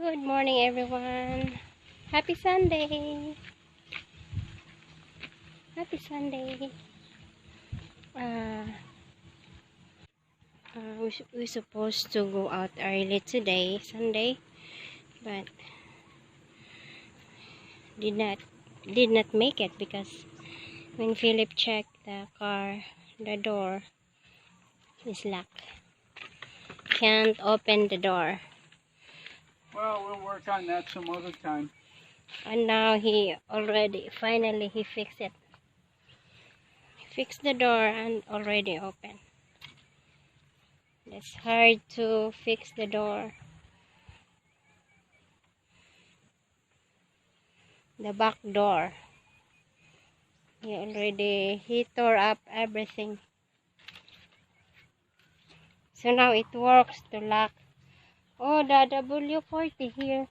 Good morning, everyone. Happy Sunday. Happy Sunday. Uh, we're supposed to go out early today, Sunday, but did not make it because when Philip checked the car, the door is locked. Can't open the door. Well, we'll work on that some other time. And now finally he fixed it. He fixed the door and already open. It's hard to fix the door. The back door. He tore up everything. So now it works to lock. Oh, the W40 here.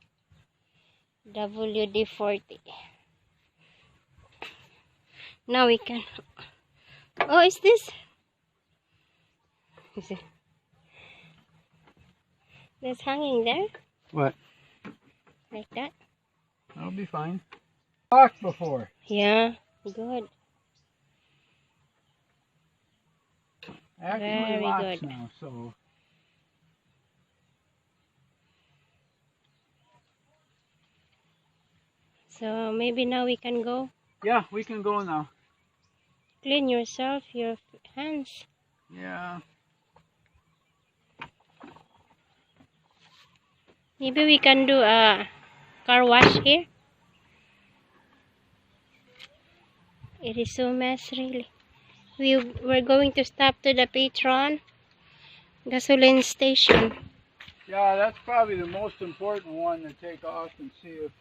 WD-40. Now we can. Oh, is this? Is it? That's hanging there? What? Like that? That'll be fine. Locked before. Yeah, good. Actually Very locks good. now, so. So maybe now we can go. Yeah, we can go now. Clean yourself, your hands. Yeah. Maybe we can do a car wash here. It is so messy, really. We're going to stop to the Petron gasoline station. Yeah, that's probably the most important one to take off and see if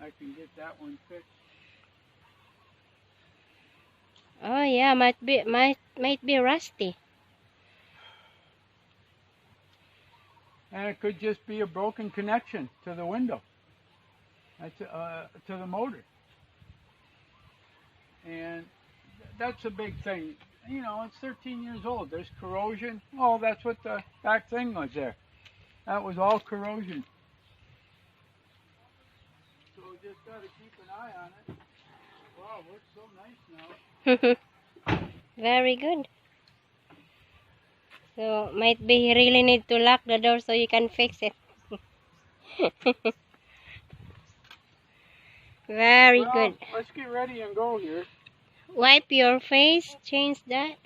I can get that one fixed. Oh yeah, might be rusty. And it could just be a broken connection to the window. That's to the motor. And that's a big thing. You know, it's 13 years old. There's corrosion. Oh, that's what the back thing was there. That was all corrosion. So we just got to keep an eye on it. Wow, it looks so nice now. Very good. So might be you really need to lock the door so you can fix it. Very good. Let's get ready and go here. Wipe your face. Change that.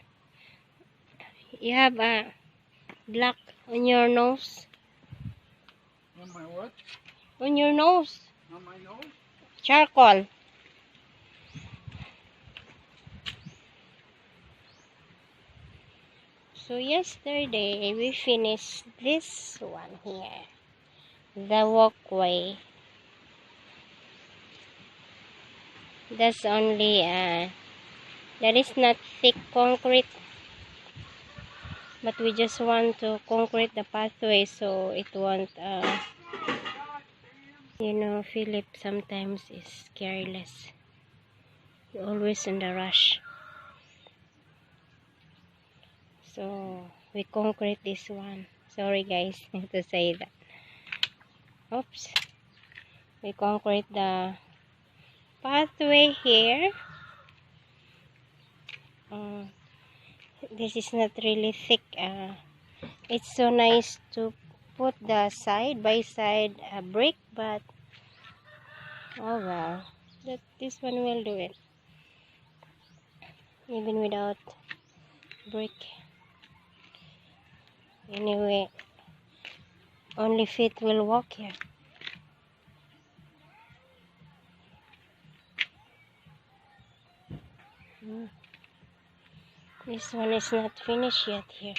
You have a black on your nose. On my what? On your nose. On my nose? Charcoal. So yesterday we finished this one here. The walkway. That's only that is not thick concrete, but we just want to concrete the pathway so it won't you know, Philip sometimes is careless. He's always in the rush. So we concrete this one. Sorry guys to say that. Oops. We concrete the pathway here. This is not really thick. It's so nice to put the side by side brick, but oh well, this one will do it even without brick. Anyway, only feet will walk here. This one is not finished yet here.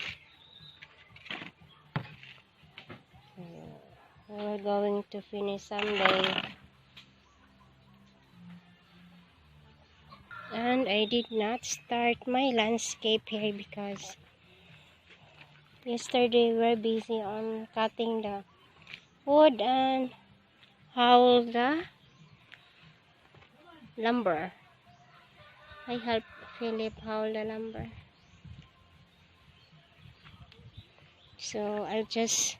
We're going to finish someday. And I did not start my landscape here because yesterday we were busy on cutting the wood and haul the lumber. I helped Philip haul the lumber. So I'll just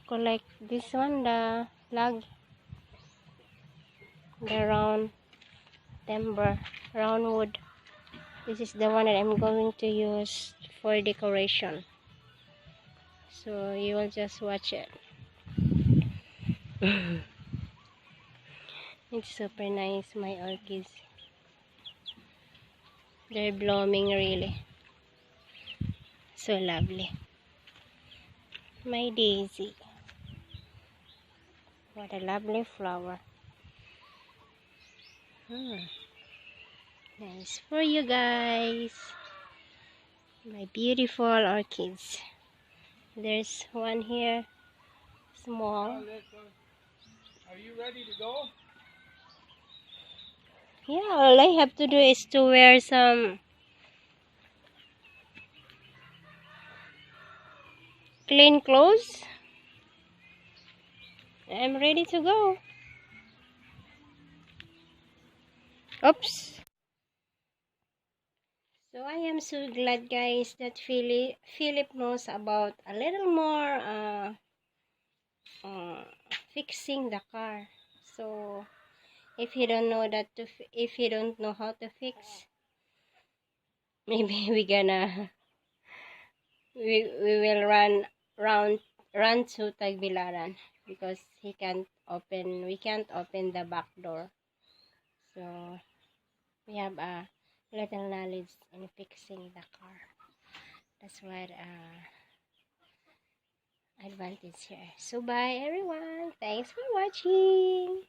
collect this one, the log, the round timber, round wood. This is the one that I'm going to use for decoration. So you will just watch it. It's super nice, my orchids. They're blooming really. So lovely. My daisy. What a lovely flower. Nice for you guys. My beautiful orchids. There's one here, small. Are you ready to go? Yeah, all I have to do is to wear some clean clothes. I'm ready to go. Oops. So I am so glad, guys, that Philip knows about a little more fixing the car. So if you don't know if you don't know how to fix, maybe we will run to Tagbilaran because we can't open the back door. So we have a little knowledge in fixing the car. That's what advantage here. So bye everyone. Thanks for watching.